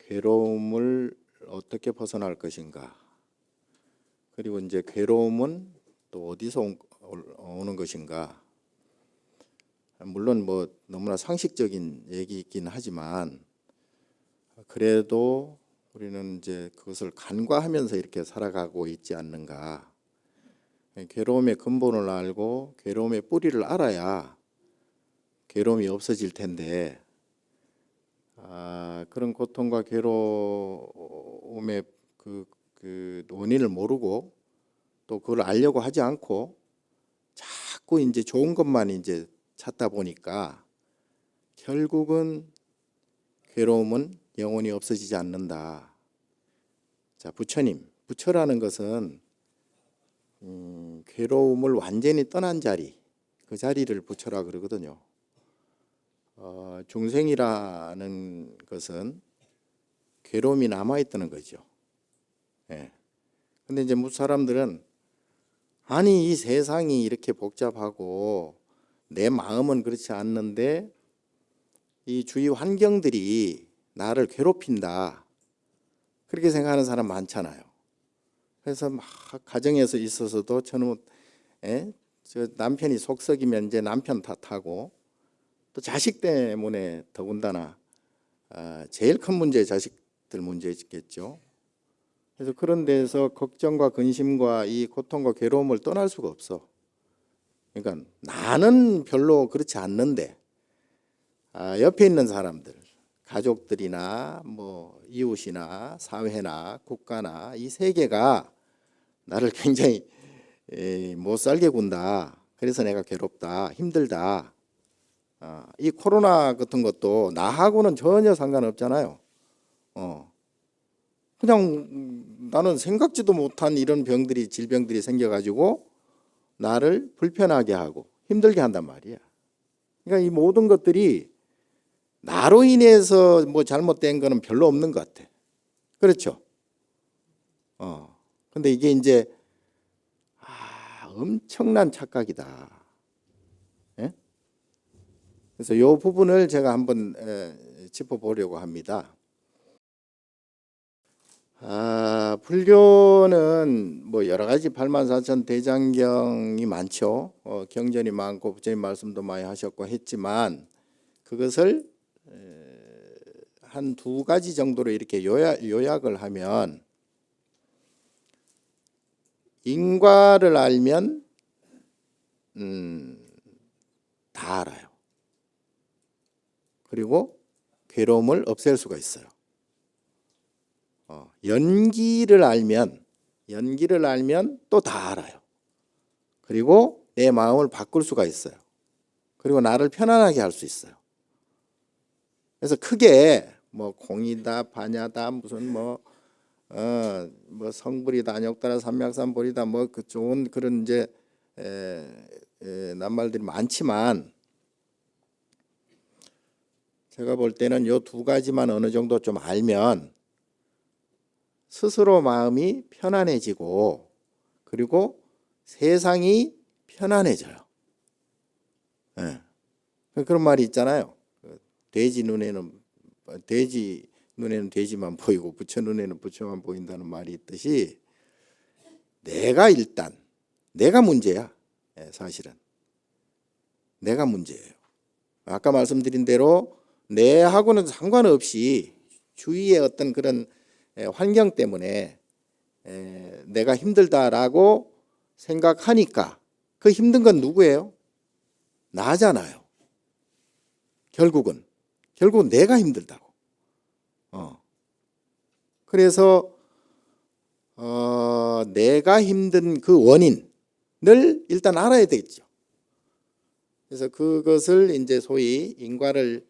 괴로움을 어떻게 벗어날 것인가? 그리고 이제 괴로움은 또 어디서 오는 것인가? 물론 뭐 너무나 상식적인 얘기이긴 하지만 그래도 우리는 이제 그것을 간과하면서 이렇게 살아가고 있지 않는가? 괴로움의 근본을 알고 괴로움의 뿌리를 알아야 괴로움이 없어질 텐데 그런 고통과 괴로움의 그 원인을 모르고 또 그걸 알려고 하지 않고 자꾸 이제 좋은 것만 이제 찾다 보니까 결국은 괴로움은 영원히 없어지지 않는다. 자, 부처님, 부처라는 것은 괴로움을 완전히 떠난 자리, 그 자리를 부처라 그러거든요. 중생이라는 것은 괴로움이 남아있다는 거죠. 예. 근데 이제 무슨 사람들은 아니 이 세상이 이렇게 복잡하고 내 마음은 그렇지 않는데 이 주위 환경들이 나를 괴롭힌다. 그렇게 생각하는 사람 많잖아요. 그래서 막 가정에서 있어서도 저는 저 남편이 속썩이면 이제 남편 탓하고 또 자식 때문에 더군다나 제일 큰 문제 자식들 문제겠죠. 그래서 그런 데서 걱정과 근심과 이 고통과 괴로움을 떠날 수가 없어. 그러니까 나는 별로 그렇지 않는데 옆에 있는 사람들, 가족들이나 뭐 이웃이나 사회나 국가나 이 세계가 나를 굉장히 못 살게 군다. 그래서 내가 괴롭다, 힘들다. 이 코로나 같은 것도 나하고는 전혀 상관없잖아요. 그냥 나는 생각지도 못한 이런 병들이 질병들이 생겨가지고 나를 불편하게 하고 힘들게 한단 말이야. 그러니까 이 모든 것들이 나로 인해서 뭐 잘못된 거는 별로 없는 것 같아. 그렇죠? 근데 이게 이제 엄청난 착각이다. 예? 그래서 이 부분을 제가 한번 짚어보려고 합니다. 불교는 뭐 여러 가지 84,000 대장경이 많죠. 경전이 많고 부처님 말씀도 많이 하셨고 했지만 그것을 한 두 가지 정도로 이렇게 요약을 하면 인과를 알면 다 알아요. 그리고 괴로움을 없앨 수가 있어요. 연기를 알면 또 다 알아요. 그리고 내 마음을 바꿀 수가 있어요. 그리고 나를 편안하게 할 수 있어요. 그래서 크게 뭐 공이다, 반야다, 무슨 뭐 성불이다, 안욕다라, 삼맥삼보리다, 뭐 그 좋은 그런 이제 낱말들이 많지만 제가 볼 때는 요 두 가지만 어느 정도 좀 알면 스스로 마음이 편안해지고 그리고 세상이 편안해져요. 그런 말이 있잖아요. 돼지 눈에는 돼지만 보이고 부처 눈에는 부처만 보인다는 말이 있듯이 내가 문제야. 사실은 내가 문제예요. 아까 말씀드린 대로 내하고는 상관없이 주위의 어떤 그런 환경 때문에 내가 힘들다라고 생각하니까 그 힘든 건 누구예요? 나잖아요. 결국은 내가 힘들다고. 그래서 내가 힘든 그 원인을 일단 알아야 되겠죠. 그래서 그것을 이제 소위 인과를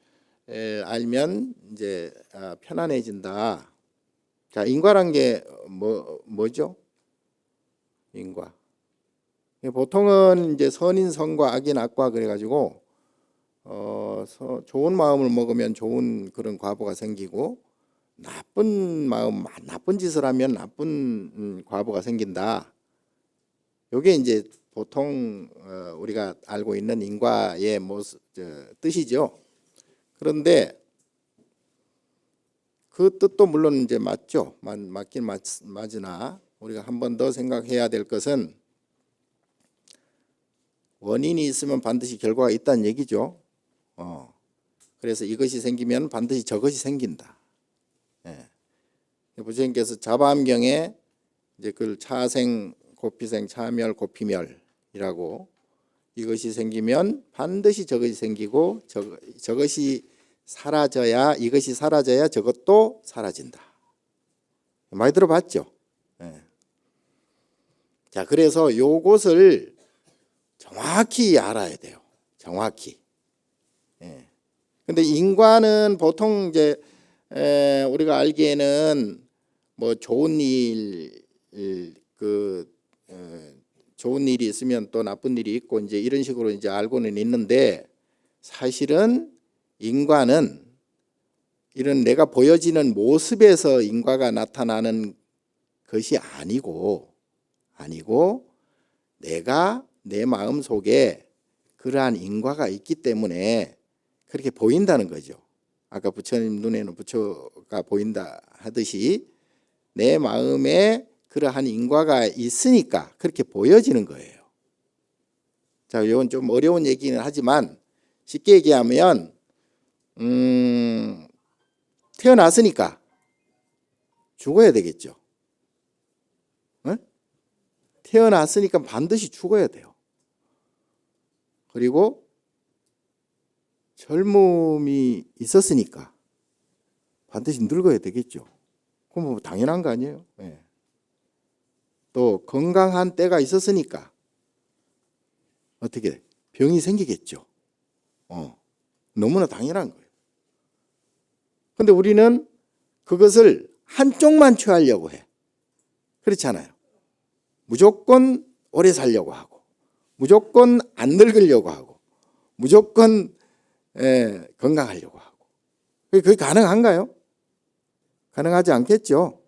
알면 이제 편안해진다. 자, 인과란 게 뭐죠? 인과. 보통은 이제 선인 선과 악인 악과 그래가지고 좋은 마음을 먹으면 좋은 그런 과보가 생기고 나쁜 짓을 하면 나쁜 과보가 생긴다. 이게 이제 보통 우리가 알고 있는 인과의 뜻이죠. 그런데 그 뜻도 물론 이제 맞죠. 맞긴 맞으나 우리가 한 번 더 생각해야 될 것은 원인이 있으면 반드시 결과가 있다는 얘기죠. 그래서 이것이 생기면 반드시 저것이 생긴다. 예. 부처님께서 자바암경에 이제 그걸 차생, 고피생, 차멸, 고피멸이라고 이것이 생기면 반드시 저것이 생기고 저것이 사라져야 이것이 사라져야 저것도 사라진다. 많이 들어봤죠? 예. 자, 그래서 요것을 정확히 알아야 돼요. 정확히. 예. 근데 인과는 보통 이제 우리가 알기에는 뭐 좋은 좋은 일이 있으면 또 나쁜 일이 있고 이제 이런 식으로 이제 알고는 있는데 사실은 인과는 이런 내가 보여지는 모습에서 인과가 나타나는 것이 아니고 내가 내 마음 속에 그러한 인과가 있기 때문에 그렇게 보인다는 거죠. 아까 부처님 눈에는 부처가 보인다 하듯이 내 마음에 그러한 인과가 있으니까 그렇게 보여지는 거예요. 자, 이건 좀 어려운 얘기는 하지만 쉽게 얘기하면 태어났으니까 죽어야 되겠죠. 네? 태어났으니까 반드시 죽어야 돼요. 그리고 젊음이 있었으니까 반드시 늙어야 되겠죠. 그럼 뭐 당연한 거 아니에요? 네. 또 건강한 때가 있었으니까 어떻게 병이 생기겠죠. 너무나 당연한 거예요. 근데 우리는 그것을 한쪽만 취하려고 해. 그렇잖아요. 무조건 오래 살려고 하고 무조건 안 늙으려고 하고 무조건 건강하려고 하고. 그게 가능한가요? 가능하지 않겠죠.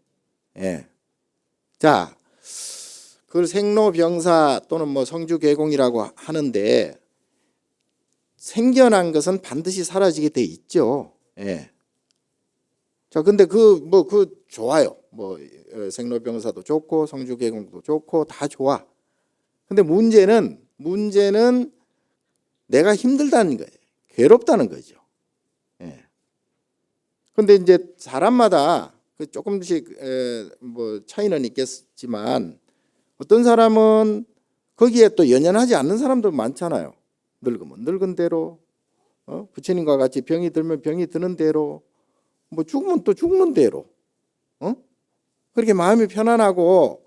예. 자, 그걸 생로병사 또는 뭐 성주개공이라고 하는데 생겨난 것은 반드시 사라지게 돼 있죠. 예. 자, 근데 그 좋아요. 생로병사도 좋고 성주개공도 좋고 다 좋아. 근데 문제는 내가 힘들다는 거예요. 괴롭다는 거죠. 예. 근데 이제 사람마다 그 조금씩 뭐 차이는 있겠지만 어떤 사람은 거기에 또 연연하지 않는 사람도 많잖아요. 늙으면 늙은 대로, 부처님과 같이 병이 들면 병이 드는 대로, 뭐 죽으면 또 죽는 대로, 그렇게 마음이 편안하고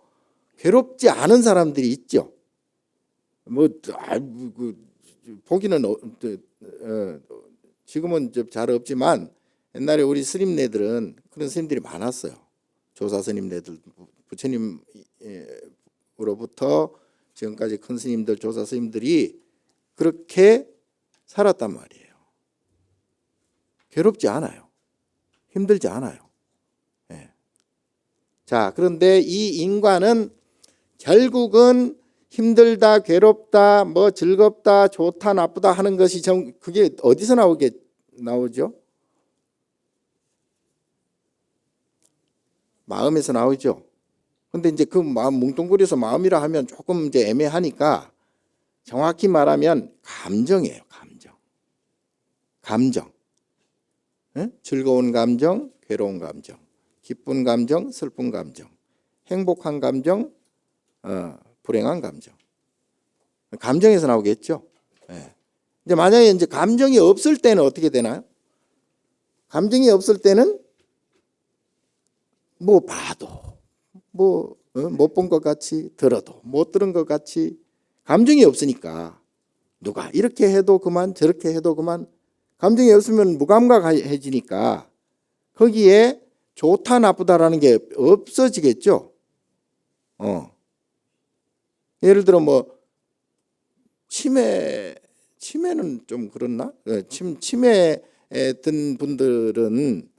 괴롭지 않은 사람들이 있죠. 보기는 지금은 잘 없지만 옛날에 우리 스님네들은 그런 스님들이 많았어요. 조사 스님네들, 부처님으로부터 지금까지 큰 스님들, 조사 스님들이 그렇게 살았단 말이에요. 괴롭지 않아요. 힘들지 않아요. 예. 자, 그런데 이 인과는 결국은 힘들다, 괴롭다, 뭐 즐겁다, 좋다, 나쁘다 하는 것이 그게 어디서 나오죠? 마음에서 나오죠. 근데 이제 그 마음 뭉뚱그려서 마음이라 하면 조금 이제 애매하니까 정확히 말하면 감정이에요. 감정. 네? 즐거운 감정, 괴로운 감정, 기쁜 감정, 슬픈 감정, 행복한 감정, 불행한 감정. 감정에서 나오겠죠. 네. 이제 만약에 이제 감정이 없을 때는 어떻게 되나요? 감정이 없을 때는 뭐 봐도 못 본 것 같이 들어도 못 들은 것 같이 감정이 없으니까 누가 이렇게 해도 그만 저렇게 해도 그만 감정이 없으면 무감각해지니까 거기에 좋다 나쁘다라는 게 없어지겠죠. 예를 들어 뭐 치매는 좀 그렇나? 치매에 든 분들은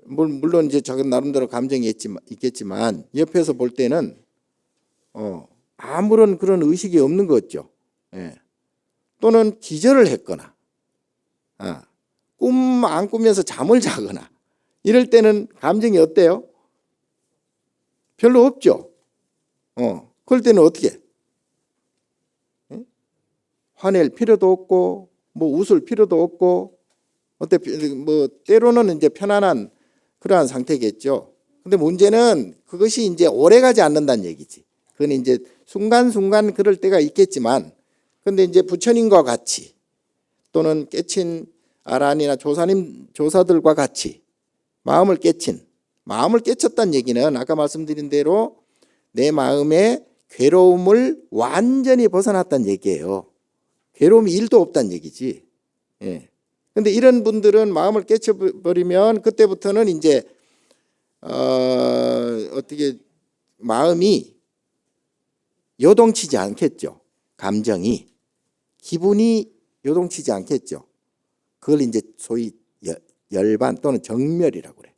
물론 이제 자기 나름대로 감정이 있겠지만 옆에서 볼 때는 아무런 그런 의식이 없는 거죠. 예. 또는 기절을 했거나 꿈 안 꾸면서 잠을 자거나 이럴 때는 감정이 어때요? 별로 없죠. 그럴 때는 어떻게? 화낼 필요도 없고 뭐 웃을 필요도 없고 어때 뭐 때로는 이제 편안한 그러한 상태겠죠. 근데 문제는 그것이 이제 오래가지 않는다는 얘기지. 그건 이제 순간순간 그럴 때가 있겠지만, 근데 이제 부처님과 같이 또는 깨친 아란이나 조사들과 같이 마음을 깨쳤다는 얘기는 아까 말씀드린 대로 내 마음의 괴로움을 완전히 벗어났다는 얘기예요. 괴로움이 1도 없다는 얘기지. 예. 근데 이런 분들은 마음을 깨쳐버리면 그때부터는 이제 어떻게 마음이 요동치지 않겠죠. 감정이, 기분이 요동치지 않겠죠. 그걸 이제 소위 열반 또는 정멸이라고 그래.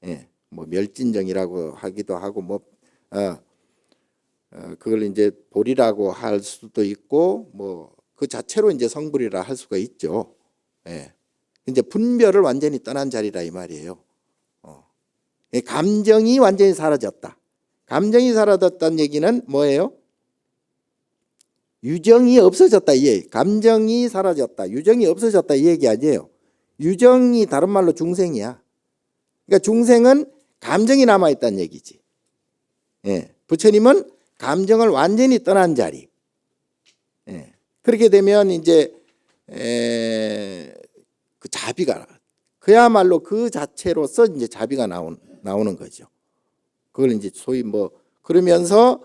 예. 뭐 멸진정이라고 하기도 하고 뭐 그걸 이제 볼이라고 할 수도 있고 뭐 그 자체로 이제 성불이라 할 수가 있죠. 예. 이제 분별을 완전히 떠난 자리라 이 말이에요. 감정이 완전히 사라졌다. 감정이 사라졌다는 얘기는 뭐예요? 유정이 없어졌다 이 얘기. 감정이 사라졌다. 유정이 없어졌다 이 얘기 아니에요. 유정이 다른 말로 중생이야. 그러니까 중생은 감정이 남아있다는 얘기지. 예. 부처님은 감정을 완전히 떠난 자리. 예. 그렇게 되면 이제 그 자비가 그야말로 그 자체로서 이제 자비가 나오는 거죠. 그걸 이제 소위 뭐 그러면서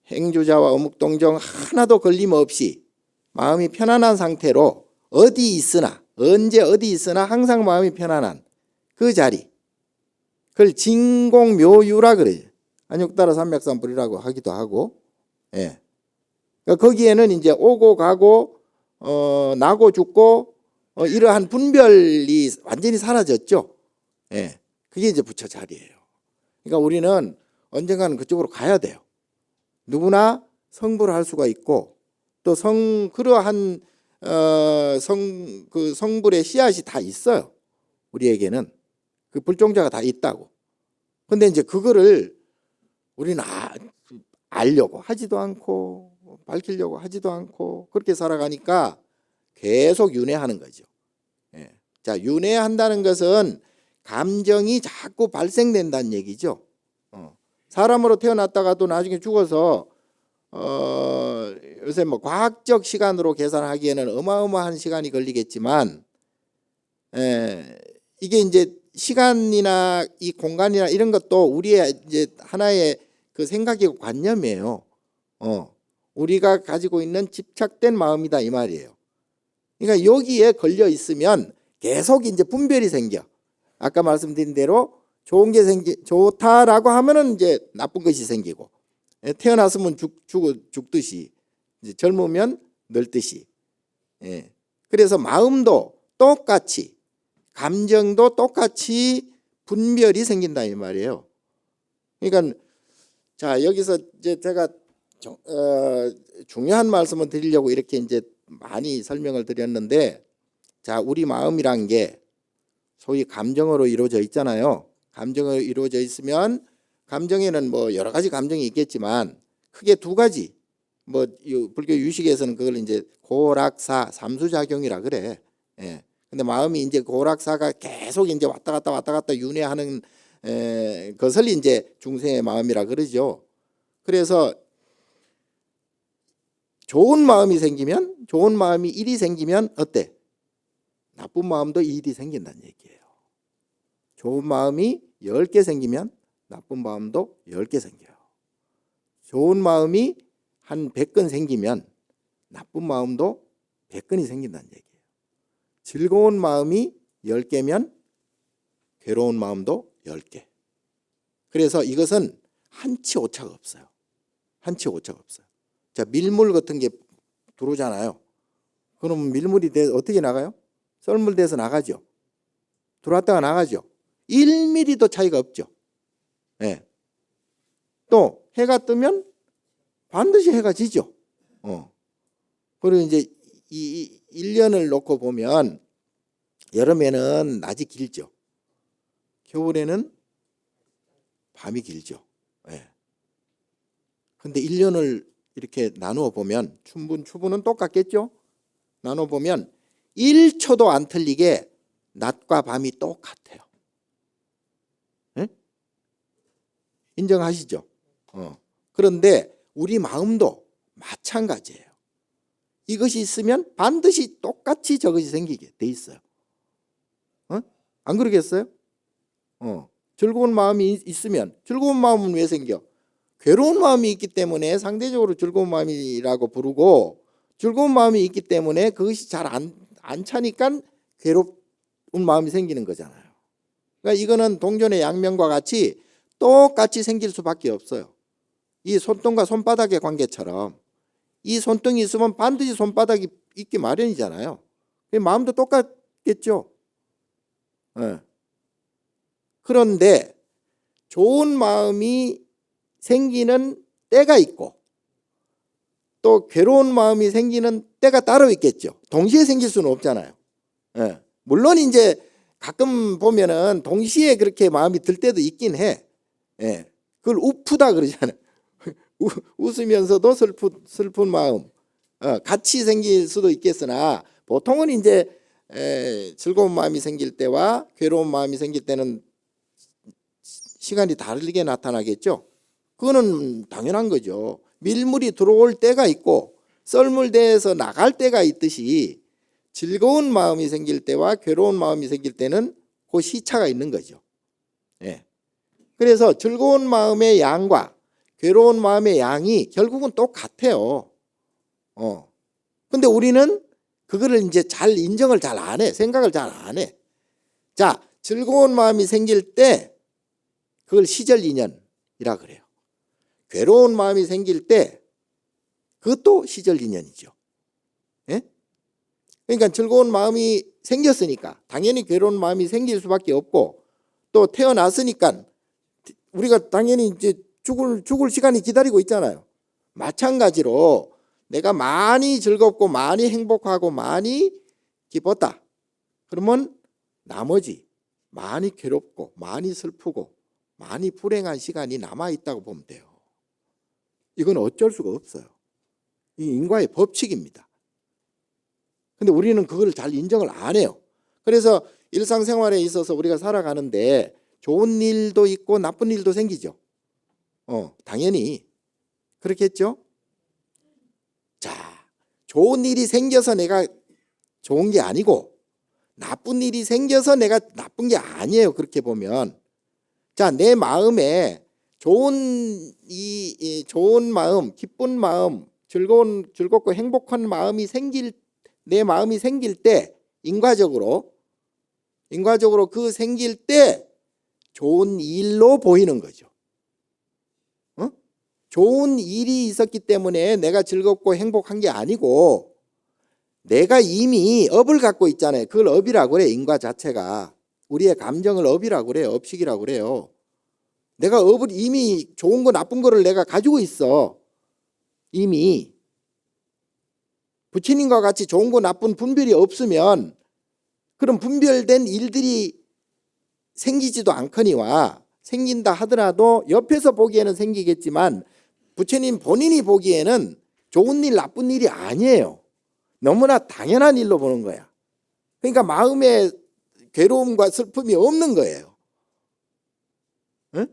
행주자와 어묵동정 하나도 걸림없이 마음이 편안한 상태로 어디 있으나 언제 어디 있으나 항상 마음이 편안한 그 자리. 그걸 진공묘유라 그래요. 안육따라 삼맥산불이라고 하기도 하고. 예. 그러니까 거기에는 이제 오고 가고 나고 죽고 이러한 분별이 완전히 사라졌죠. 예. 그게 이제 부처 자리예요. 그러니까 우리는 언젠가는 그쪽으로 가야 돼요. 누구나 성불을 할 수가 있고 또 그러한 그 성불의 씨앗이 다 있어요. 우리에게는 그 불종자가 다 있다고. 근데 이제 그거를 우리는 알려고 하지도 않고 밝히려고 하지도 않고 그렇게 살아가니까 계속 윤회하는 거죠. 예. 자, 윤회한다는 것은 감정이 자꾸 발생된다는 얘기죠. 사람으로 태어났다가도 나중에 죽어서 요새 뭐 과학적 시간으로 계산하기에는 어마어마한 시간이 걸리겠지만 이게 이제 시간이나 이 공간이나 이런 것도 우리의 이제 하나의 그 생각이고 관념이에요. 우리가 가지고 있는 집착된 마음이다 이 말이에요. 그러니까 여기에 걸려 있으면 계속 이제 분별이 생겨. 아까 말씀드린 대로 좋은 게 좋다라고 하면은 이제 나쁜 것이 생기고 태어났으면 죽듯이 이제 젊으면 늙듯이. 예. 그래서 마음도 똑같이 감정도 똑같이 분별이 생긴다 이 말이에요. 그러니까 자 여기서 이제 제가 중요한 말씀을 드리려고 이렇게 이제 많이 설명을 드렸는데 자 우리 마음이란 게 소위 감정으로 이루어져 있잖아요. 감정으로 이루어져 있으면 감정에는 뭐 여러 가지 감정이 있겠지만 크게 두 가지 뭐 불교 유식에서는 그걸 이제 고락사 삼수작용이라 그래. 예. 근데 마음이 이제 고락사가 계속 이제 왔다 갔다 윤회하는 것을 이제 중생의 마음이라 그러죠. 그래서 좋은 마음이 생기면 좋은 마음이 일이 생기면 어때? 나쁜 마음도 일이 생긴다는 얘기예요. 좋은 마음이 10개 생기면 나쁜 마음도 10개 생겨요. 좋은 마음이 한 100건 생기면 나쁜 마음도 100건이 생긴다는 얘기예요. 즐거운 마음이 10개면 괴로운 마음도 10개. 그래서 이것은 한치 오차가 없어요. 한치 오차가 없어요. 자, 밀물 같은 게 들어오잖아요. 그럼 밀물이 어떻게 나가요? 썰물돼서 나가죠. 들어왔다가 나가죠. 1mm도 차이가 없죠. 네. 또 해가 뜨면 반드시 해가 지죠. 그리고 이제 이 1년을 놓고 보면 여름에는 낮이 길죠. 겨울에는 밤이 길죠. 예. 근데 1년을 이렇게 나누어 보면 추분은 똑같겠죠? 나누어 보면 1초도 안 틀리게 낮과 밤이 똑같아요. 예? 인정하시죠? 그런데 우리 마음도 마찬가지예요. 이것이 있으면 반드시 똑같이 저것이 생기게 돼 있어요. 안 그러겠어요? 즐거운 마음이 있으면, 즐거운 마음은 왜 생겨? 괴로운 마음이 있기 때문에 상대적으로 즐거운 마음이라고 부르고, 즐거운 마음이 있기 때문에 그것이 잘 안 차니까 괴로운 마음이 생기는 거잖아요. 그러니까 이거는 동전의 양면과 같이 똑같이 생길 수밖에 없어요. 이 손등과 손바닥의 관계처럼 이 손등이 있으면 반드시 손바닥이 있기 마련이잖아요. 마음도 똑같겠죠. 네. 그런데 좋은 마음이 생기는 때가 있고 또 괴로운 마음이 생기는 때가 따로 있겠죠. 동시에 생길 수는 없잖아요. 예. 물론 이제 가끔 보면은 동시에 그렇게 마음이 들 때도 있긴 해. 예. 그걸 우프다 그러잖아요. 웃으면서도 슬픈 마음 같이 생길 수도 있겠으나 보통은 이제 즐거운 마음이 생길 때와 괴로운 마음이 생길 때는 시간이 다르게 나타나겠죠. 그거는 당연한 거죠. 밀물이 들어올 때가 있고 썰물대에서 나갈 때가 있듯이 즐거운 마음이 생길 때와 괴로운 마음이 생길 때는 그 시차가 있는 거죠. 예. 그래서 즐거운 마음의 양과 괴로운 마음의 양이 결국은 똑같아요. 근데 우리는 그거를 이제 잘 인정을 잘 안 해. 생각을 잘 안 해. 자, 즐거운 마음이 생길 때 그걸 시절 인연이라 그래요. 괴로운 마음이 생길 때 그것도 시절 인연이죠. 예? 그러니까 즐거운 마음이 생겼으니까 당연히 괴로운 마음이 생길 수밖에 없고 또 태어났으니까 우리가 당연히 이제 죽을 시간이 기다리고 있잖아요. 마찬가지로 내가 많이 즐겁고 많이 행복하고 많이 기뻤다. 그러면 나머지 많이 괴롭고 많이 슬프고 많이 불행한 시간이 남아있다고 보면 돼요. 이건 어쩔 수가 없어요. 이 인과의 법칙입니다. 근데 우리는 그걸 잘 인정을 안 해요. 그래서 일상생활에 있어서 우리가 살아가는데 좋은 일도 있고 나쁜 일도 생기죠. 당연히 그렇겠죠. 자, 좋은 일이 생겨서 내가 좋은 게 아니고 나쁜 일이 생겨서 내가 나쁜 게 아니에요. 그렇게 보면 자, 내 마음에 좋은 마음, 기쁜 마음, 즐겁고 행복한 마음이 내 마음이 생길 때 인과적으로 그 생길 때 좋은 일로 보이는 거죠. 좋은 일이 있었기 때문에 내가 즐겁고 행복한 게 아니고 내가 이미 업을 갖고 있잖아요. 그걸 업이라고 그래. 인과 자체가 우리의 감정을 업이라고 그래요. 업식이라고 그래요. 내가 업을 이미 좋은 거 나쁜 거를 내가 가지고 있어. 이미 부처님과 같이 좋은 거 나쁜 분별이 없으면 그런 분별된 일들이 생기지도 않거니와 생긴다 하더라도 옆에서 보기에는 생기겠지만 부처님 본인이 보기에는 좋은 일 나쁜 일이 아니에요. 너무나 당연한 일로 보는 거야. 그러니까 마음에 괴로움과 슬픔이 없는 거예요. 응?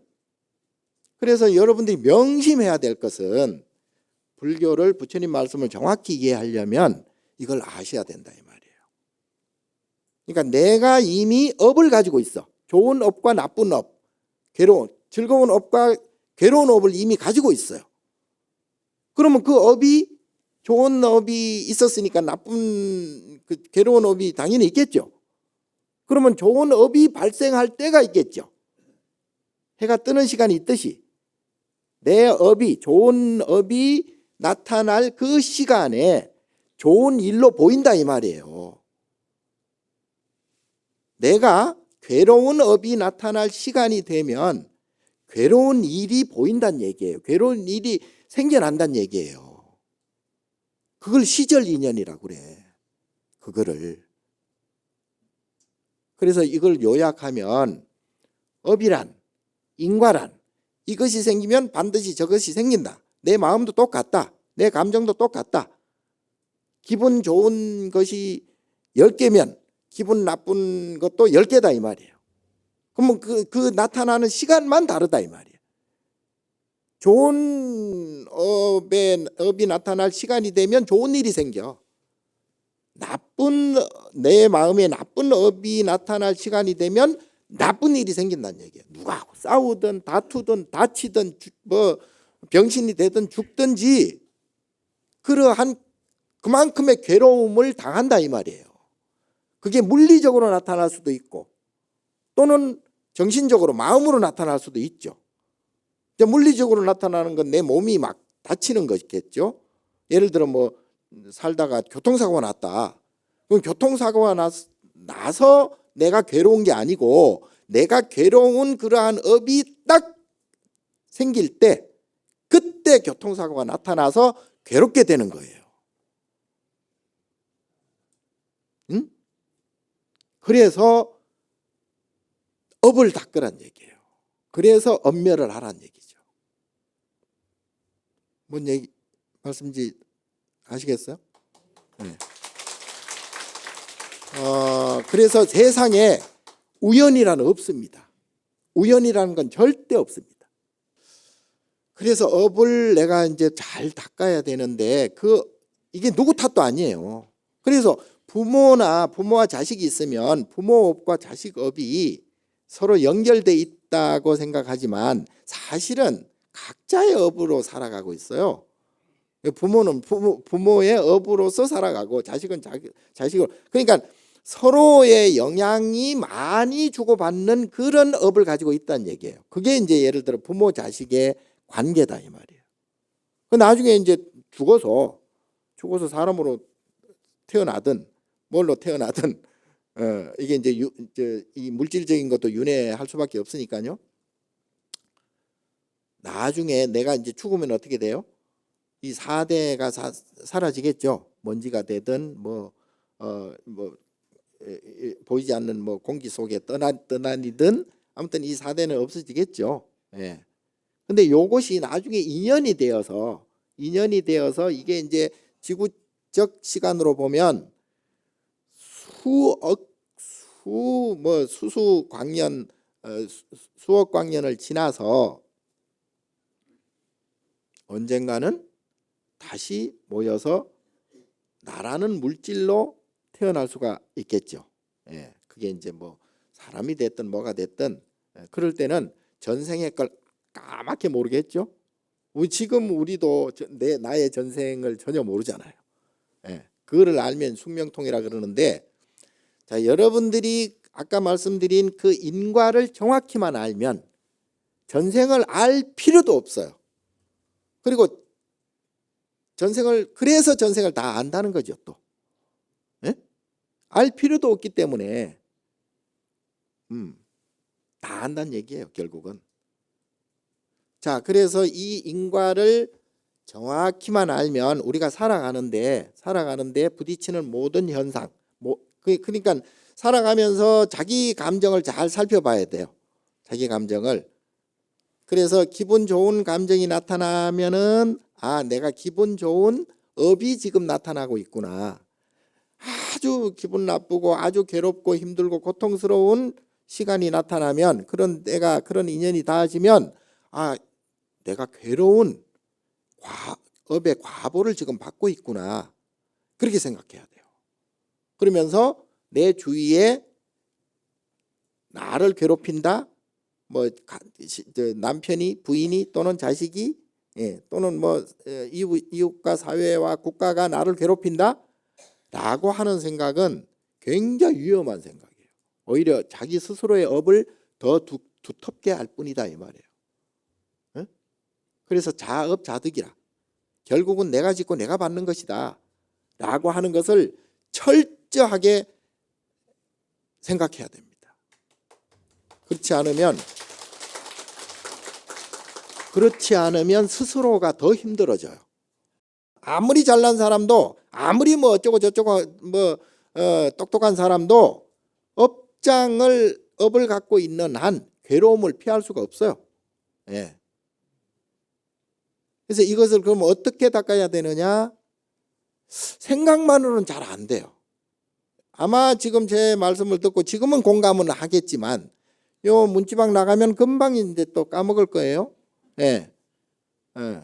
그래서 여러분들이 명심해야 될 것은 불교를 부처님 말씀을 정확히 이해하려면 이걸 아셔야 된다 이 말이에요. 그러니까 내가 이미 업을 가지고 있어. 좋은 업과 나쁜 업, 즐거운 업과 괴로운 업을 이미 가지고 있어요. 그러면 그 업이 좋은 업이 있었으니까 나쁜 괴로운 업이 당연히 있겠죠. 그러면 좋은 업이 발생할 때가 있겠죠. 해가 뜨는 시간이 있듯이 내 업이 좋은 업이 나타날 그 시간에 좋은 일로 보인다 이 말이에요. 내가 괴로운 업이 나타날 시간이 되면 괴로운 일이 보인다는 얘기예요. 괴로운 일이 생겨난다는 얘기예요. 그걸 시절 인연이라고 그래. 그거를. 그래서 이걸 요약하면 업이란, 인과란, 이것이 생기면 반드시 저것이 생긴다. 내 마음도 똑같다. 내 감정도 똑같다. 기분 좋은 것이 10개면 기분 나쁜 것도 10개다 이 말이에요. 그러면 그 나타나는 시간만 다르다 이 말이에요. 좋은 업이 나타날 시간이 되면 좋은 일이 생겨. 내 마음에 나쁜 업이 나타날 시간이 되면 나쁜 일이 생긴다는 얘기예요. 누구하고 싸우든 다투든 다치든 뭐 병신이 되든 죽든지 그러한 그만큼의 괴로움을 당한다 이 말이에요. 그게 물리적으로 나타날 수도 있고 또는 정신적으로 마음으로 나타날 수도 있죠. 물리적으로 나타나는 건 내 몸이 막 다치는 것이겠죠. 예를 들어 뭐 살다가 교통사고가 났다. 그럼 교통사고가 나서 내가 괴로운 게 아니고 내가 괴로운 그러한 업이 딱 생길 때 그때 교통사고가 나타나서 괴롭게 되는 거예요. 응? 그래서 업을 닦으란 얘기예요. 그래서 엄멸을 하란 얘기죠. 뭔 얘기 말씀인지 아시겠어요? 네. 그래서 세상에 우연이라는 없습니다. 우연이라는 건 절대 없습니다. 그래서 업을 내가 이제 잘 닦아야 되는데 이게 누구 탓도 아니에요. 그래서 부모와 자식이 있으면 부모 업과 자식 업이 서로 연결돼 있다고 생각하지만 사실은 각자의 업으로 살아가고 있어요. 부모는 부모의 업으로서 살아가고 자식은 자식으로. 그러니까 서로의 영향이 많이 주고받는 그런 업을 가지고 있다는 얘기예요. 그게 이제 예를 들어 부모 자식의 관계다 이 말이에요. 나중에 이제 죽어서 사람으로 태어나든 뭘로 태어나든 이게 이제 이 물질적인 것도 윤회할 수밖에 없으니까요. 나중에 내가 이제 죽으면 어떻게 돼요? 이 4대가 사라지겠죠. 먼지가 되든 보이지 않는 뭐 공기 속에 떠나니든 아무튼 이 4대는 없어지겠죠. 예. 근데 요것이 나중에 인연이 되어서 이게 이제 지구적 시간으로 보면 수억 광년을 지나서 언젠가는 다시 모여서 나라는 물질로 태어날 수가 있겠죠. 예, 그게 이제 뭐 사람이 됐든 뭐가 됐든 그럴 때는 전생의 걸 까맣게 모르겠죠. 지금 우리도 나의 전생을 전혀 모르잖아요. 예, 그거를 알면 숙명통이라 그러는데, 자, 여러분들이 아까 말씀드린 그 인과를 정확히만 알면 전생을 알 필요도 없어요. 그리고 그래서 전생을 다 안다는 거죠. 또 예? 알 필요도 없기 때문에 다 안다는 얘기예요. 결국은. 자, 그래서 이 인과를 정확히만 알면 우리가 살아가는데 부딪히는 모든 현상, 그러니까 살아가면서 자기 감정을 잘 살펴봐야 돼요. 자기 감정을. 그래서 기분 좋은 감정이 나타나면은 내가 기분 좋은 업이 지금 나타나고 있구나. 아주 기분 나쁘고 아주 괴롭고 힘들고 고통스러운 시간이 나타나면 내가 그런 인연이 닿아지면 내가 괴로운 업의 과보를 지금 받고 있구나. 그렇게 생각해야 돼요. 그러면서 내 주위에 나를 괴롭힌다. 뭐 남편이, 부인이 또는 자식이 또는 뭐 이웃과 사회와 국가가 나를 괴롭힌다라고 하는 생각은 굉장히 위험한 생각이에요. 오히려 자기 스스로의 업을 더 두텁게 할 뿐이다 이 말이에요. 그래서 자업 자득이라. 결국은 내가 짓고 내가 받는 것이다 라고 하는 것을 철저하게 생각해야 됩니다. 그렇지 않으면 스스로가 더 힘들어져요. 아무리 잘난 사람도, 아무리 뭐 어쩌고 저쩌고 똑똑한 사람도 업을 갖고 있는 한 괴로움을 피할 수가 없어요. 예. 그래서 이것을 그럼 어떻게 닦아야 되느냐? 생각만으로는 잘 안 돼요. 아마 지금 제 말씀을 듣고 지금은 공감은 하겠지만 요 문지방 나가면 금방 이제 또 까먹을 거예요. 예. 예.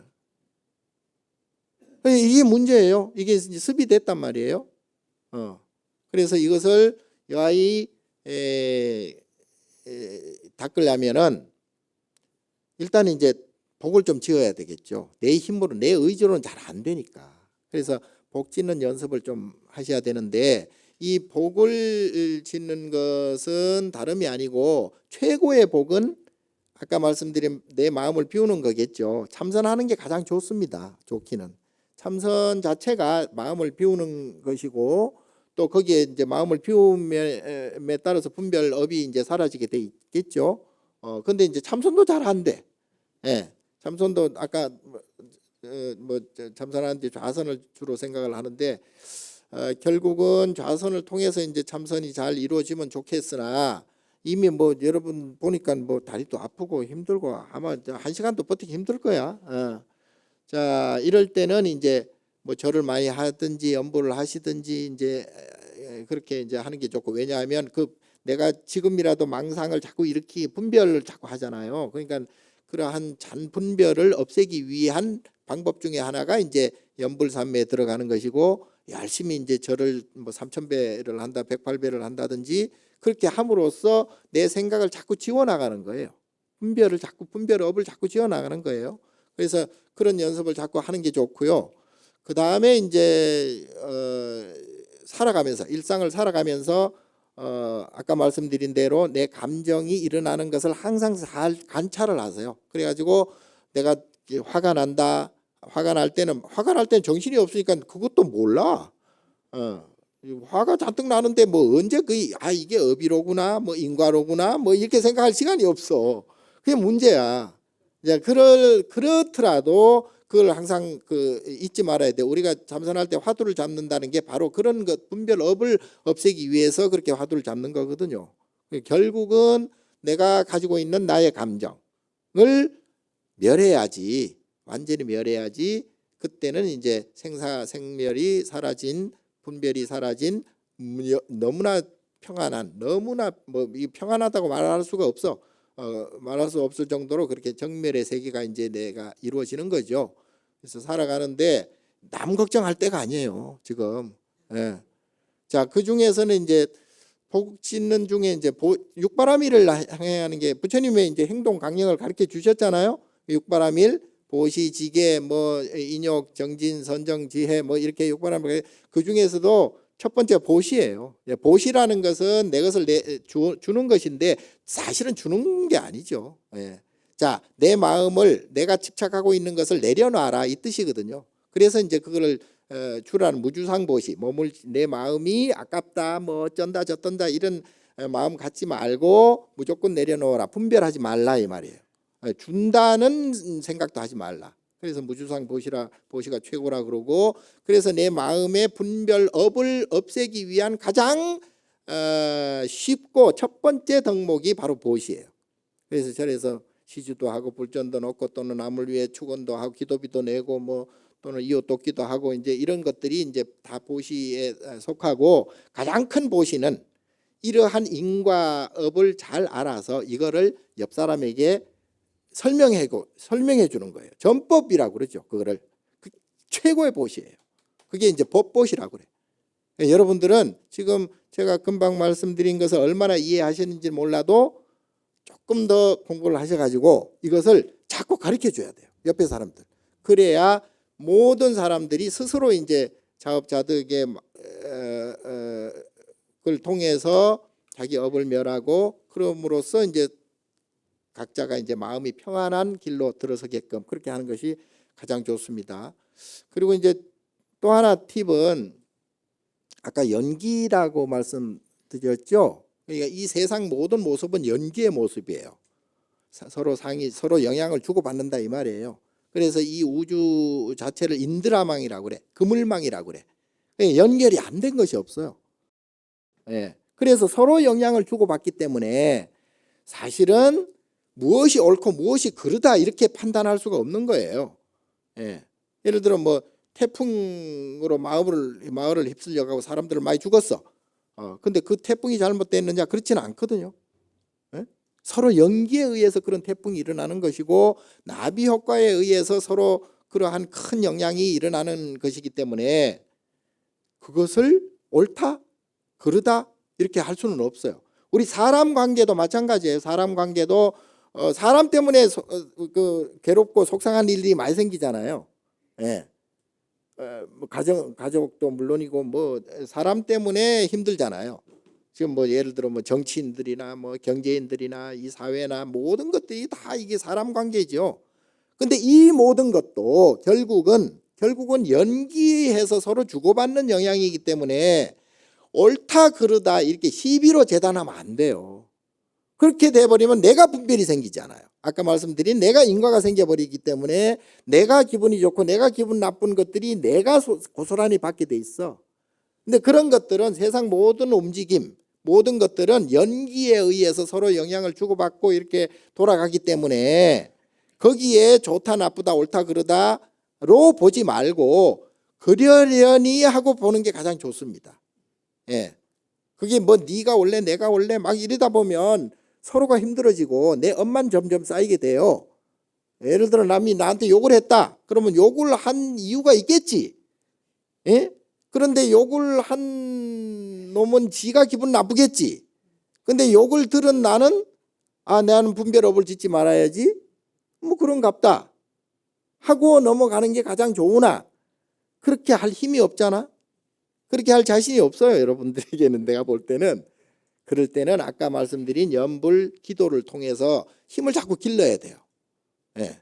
이게 문제예요. 이게 이제 습이 됐단 말이에요. 그래서 이것을 여하이 닦으려면은 일단 이제 복을 좀 지어야 되겠죠. 내 힘으로 내 의지로는 잘 안 되니까. 그래서 복 짓는 연습을 좀 하셔야 되는데 이 복을 짓는 것은 다름이 아니고 최고의 복은 아까 말씀드린 내 마음을 비우는 거겠죠. 참선하는 게 가장 좋습니다. 좋기는. 참선 자체가 마음을 비우는 것이고 또 거기에 이제 마음을 비움에 따라서 분별업이 이제 사라지게 돼 있겠죠. 근데 이제 참선도 잘 안 돼. 예. 참선도 아까 참선하는데 좌선을 주로 생각을 하는데 결국은 좌선을 통해서 이제 참선이 잘 이루어지면 좋겠으나 이미 뭐 여러분 보니까 뭐 다리도 아프고 힘들고 아마 1시간도 버티기 힘들 거야. 자, 이럴 때는 이제 뭐 절을 많이 하든지 연보를 하시든지 이제 그렇게 이제 하는 게 좋고, 왜냐하면 그 내가 지금이라도 망상을 자꾸 이렇게 분별을 자꾸 하잖아요. 그러니까 그러한 잔 분별을 없애기 위한 방법 중에 하나가 이제 연불삼매에 들어가는 것이고, 열심히 이제 절을 뭐 3000배를 한다 108배를 한다든지 그렇게 함으로써 내 생각을 자꾸 지워나가는 거예요. 분별업을 자꾸 지워나가는 거예요. 그래서 그런 연습을 자꾸 하는 게 좋고요. 그 다음에 이제 살아가면서 일상을 살아가면서 아까 말씀드린 대로 내 감정이 일어나는 것을 항상 잘 관찰을 하세요. 그래가지고 내가 화가 난다. 화가 날 때는 정신이 없으니까 그것도 몰라. 화가 잔뜩 나는데 뭐 언제 이게 업이로구나 뭐 인과로구나 뭐 이렇게 생각할 시간이 없어. 그게 문제야. 이제 그렇더라도 그걸 항상 잊지 말아야 돼. 우리가 참선할 때 화두를 잡는다는 게 바로 그런 것 분별업을 없애기 위해서 그렇게 화두를 잡는 거거든요. 결국은 내가 가지고 있는 나의 감정을 멸해야지, 완전히 멸해야지. 그때는 이제 생사생멸이 사라진, 분별이 사라진 너무나 평안한, 너무나 뭐 평안하다고 말할 수가 없어. 말할 수 없을 정도로 그렇게 정멸의 세계가 이제 내가 이루어지는 거죠. 그래서 살아가는데 남 걱정할 때가 아니에요, 지금. 예. 자, 그 중에서는 이제 복 짓는 중에 이제 육바라밀을 행하는 게 부처님의 이제 행동 강령을 가르쳐 주셨잖아요. 육바라밀, 보시지계, 뭐 인욕, 정진, 선정, 지혜, 뭐 이렇게 육바라밀. 그 중에서도 첫 번째 보시예요. 보시라는 것은 내 것을 주는 것인데 사실은 주는 게 아니죠. 예. 자, 내 마음을 내가 집착하고 있는 것을 내려놔라 이 뜻이거든요. 그래서 이제 그거를 주라는 무주상 보시, 내 마음이 아깝다, 뭐 어쩐다 저쩐다 이런 마음 갖지 말고 무조건 내려놓아라, 분별하지 말라 이 말이에요. 준다는 생각도 하지 말라. 그래서 무주상 보시가 최고라 그러고, 그래서 내 마음의 분별업을 없애기 위한 가장 쉽고 첫 번째 덕목이 바로 보시예요. 그래서 절에서 시주도 하고 불전도 넣고 또는 남을 위해 축원도 하고 기도비도 내고 뭐 또는 이웃 돕기도 하고 이제 이런 것들이 이제 다 보시에 속하고, 가장 큰 보시는 이러한 인과업을 잘 알아서 이거를 옆 사람에게 설명해 주는 거예요. 전법이라고 그러죠. 그거를 최고의 보시예요. 그게 이제 법보시라고 그래요. 여러분들은 지금 제가 금방 말씀드린 것을 얼마나 이해하셨는지 몰라도 조금 더 공부를 하셔가지고 이것을 자꾸 가르쳐 줘야 돼요. 옆에 사람들. 그래야 모든 사람들이 스스로 이제 자업자득의 그걸 통해서 자기 업을 멸하고, 그럼으로써 이제 각자가 이제 마음이 평안한 길로 들어서게끔 그렇게 하는 것이 가장 좋습니다. 그리고 이제 또 하나 팁은 아까 연기라고 말씀드렸죠. 그러니까 이 세상 모든 모습은 연기의 모습이에요. 서로 영향을 주고받는다 이 말이에요. 그래서 이 우주 자체를 인드라망이라고 그래, 그물망이라고 그래. 연결이 안 된 것이 없어요. 예. 그래서 서로 영향을 주고받기 때문에 사실은 무엇이 옳고 무엇이 그르다 이렇게 판단할 수가 없는 거예요. 예. 예를 들어 뭐 태풍으로 마을을 휩쓸려가고 사람들을 많이 죽었어. 근데 그 태풍이 잘못됐느냐? 그렇지는 않거든요. 예? 서로 연기에 의해서 그런 태풍이 일어나는 것이고 나비 효과에 의해서 서로 그러한 큰 영향이 일어나는 것이기 때문에 그것을 옳다, 그르다 이렇게 할 수는 없어요. 우리 사람 관계도 마찬가지예요. 사람 관계도 사람 때문에 그 괴롭고 속상한 일들이 많이 생기잖아요. 예. 뭐 가족도 물론이고 뭐 사람 때문에 힘들잖아요. 지금 뭐 예를 들어 뭐 정치인들이나 뭐 경제인들이나 이 사회나 모든 것들이 다 이게 사람 관계죠. 근데 이 모든 것도 결국은 연기해서 서로 주고받는 영향이기 때문에 옳다 그르다 이렇게 시비로 재단하면 안 돼요. 그렇게 돼버리면 내가 분별이 생기잖아요. 아까 말씀드린 내가 인과가 생겨버리기 때문에 내가 기분이 좋고 내가 기분 나쁜 것들이 내가 고스란히 받게 돼 있어. 근데 그런 것들은 세상 모든 움직임 모든 것들은 연기에 의해서 서로 영향을 주고받고 이렇게 돌아가기 때문에 거기에 좋다 나쁘다 옳다 그르다로 보지 말고 그러려니 하고 보는 게 가장 좋습니다. 예. 그게 뭐 네가 원래 내가 원래 막 이러다 보면 서로가 힘들어지고 내 엄만 점점 쌓이게 돼요. 예를 들어 남이 나한테 욕을 했다. 그러면 욕을 한 이유가 있겠지. 예? 그런데 욕을 한 놈은 지가 기분 나쁘겠지. 근데 욕을 들은 나는 나는 분별업을 짓지 말아야지. 뭐 그런갑다 하고 넘어가는 게 가장 좋으나 그렇게 할 힘이 없잖아. 그렇게 할 자신이 없어요. 여러분들에게는 내가 볼 때는. 그럴 때는 아까 말씀드린 염불 기도를 통해서 힘을 자꾸 길러야 돼요. 예.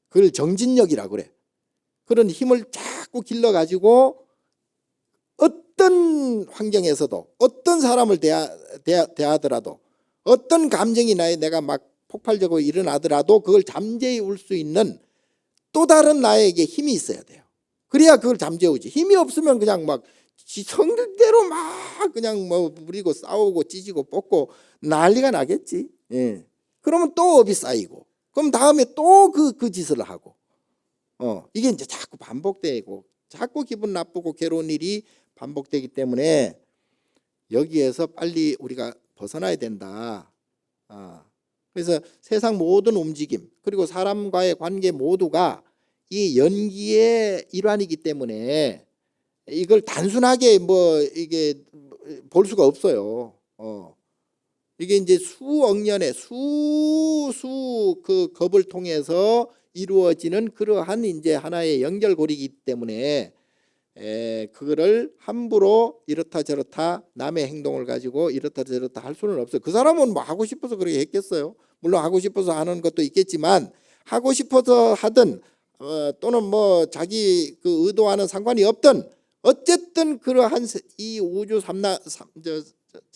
그걸 정진력이라고 그래. 그런 힘을 자꾸 길러가지고 어떤 환경에서도 어떤 사람을 대하더라도 어떤 감정이 내가 막 폭발적으로 일어나더라도 그걸 잠재울 수 있는 또 다른 나에게 힘이 있어야 돼요. 그래야 그걸 잠재우지. 힘이 없으면 그냥 막 지 성질대로 막 그냥 뭐 부리고 싸우고 찢고 뽑고 난리가 나겠지. 예. 그러면 또 업이 쌓이고 그럼 다음에 또 그 짓을 하고 이게 이제 자꾸 반복되고 자꾸 기분 나쁘고 괴로운 일이 반복되기 때문에 여기에서 빨리 우리가 벗어나야 된다. 그래서 세상 모든 움직임 그리고 사람과의 관계 모두가 이 연기의 일환이기 때문에 이걸 단순하게 뭐 이게 볼 수가 없어요. 이게 이제 수억 년의 그 겁을 통해서 이루어지는 그러한 이제 하나의 연결고리이기 때문에 그거를 함부로 이렇다 저렇다 남의 행동을 가지고 이렇다 저렇다 할 수는 없어요. 그 사람은 뭐 하고 싶어서 그렇게 했겠어요. 물론 하고 싶어서 하는 것도 있겠지만 하고 싶어서 하든 또는 뭐 자기 그 의도와는 상관이 없든 어쨌든 그러한 이 우주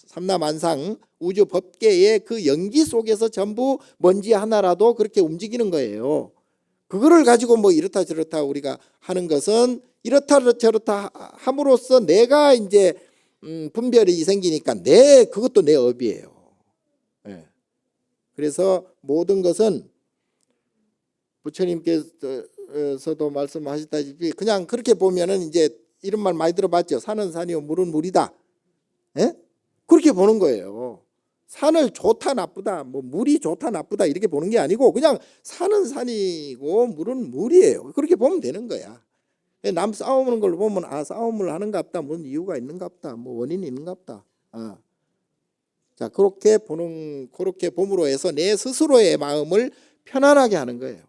삼라만상 우주 법계의 그 연기 속에서 전부 먼지 하나라도 그렇게 움직이는 거예요. 그거를 가지고 뭐 이렇다 저렇다 우리가 하는 것은 이렇다 저렇다 함으로써 내가 이제 분별이 생기니까 그것도 내 업이에요. 예. 그래서 모든 것은 부처님께서도 말씀하셨다시피 그냥 그렇게 보면은 이제 이런 말 많이 들어봤죠. 산은 산이요 물은 물이다. 예? 그렇게 보는 거예요. 산을 좋다 나쁘다 뭐 물이 좋다 나쁘다 이렇게 보는 게 아니고 그냥 산은 산이고 물은 물이에요. 그렇게 보면 되는 거야. 남 싸우는 걸 보면 싸움을 하는갑다 무슨 이유가 있는갑다 뭐 원인이 있는갑다. 자 그렇게 봄으로 해서 내 스스로의 마음을 편안하게 하는 거예요.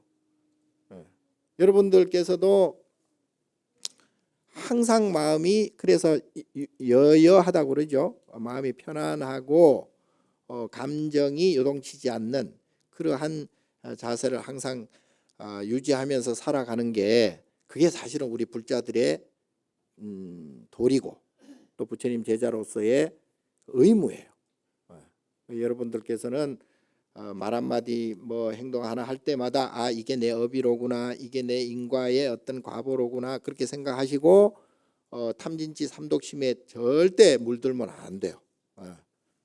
여러분들께서도 항상 마음이 그래서 여여하다고 그러죠. 마음이 편안하고 감정이 요동치지 않는 그러한 자세를 항상 유지하면서 살아가는 게 그게 사실은 우리 불자들의 도리고 또 부처님 제자로서의 의무예요. 여러분들께서는 말 한마디 뭐 행동 하나 할 때마다 이게 내 업이로구나 이게 내 인과의 어떤 과보로구나 그렇게 생각하시고 탐진치 삼독심에 절대 물들면 안 돼요.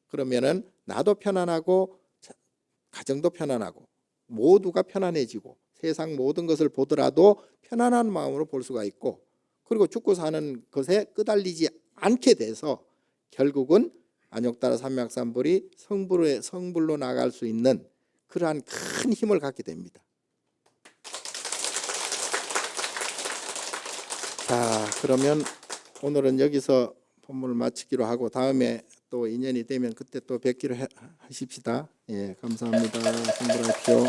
그러면은 나도 편안하고 가정도 편안하고 모두가 편안해지고 세상 모든 것을 보더라도 편안한 마음으로 볼 수가 있고, 그리고 죽고 사는 것에 끄달리지 않게 돼서 결국은 안욕따라 삼약삼불이 성불로 나갈 수 있는 그러한 큰 힘을 갖게 됩니다. 자, 그러면 오늘은 여기서 본문을 마치기로 하고 다음에 또 인연이 되면 그때 또 뵙기로 하십시다. 예, 감사합니다. 성불하십시오.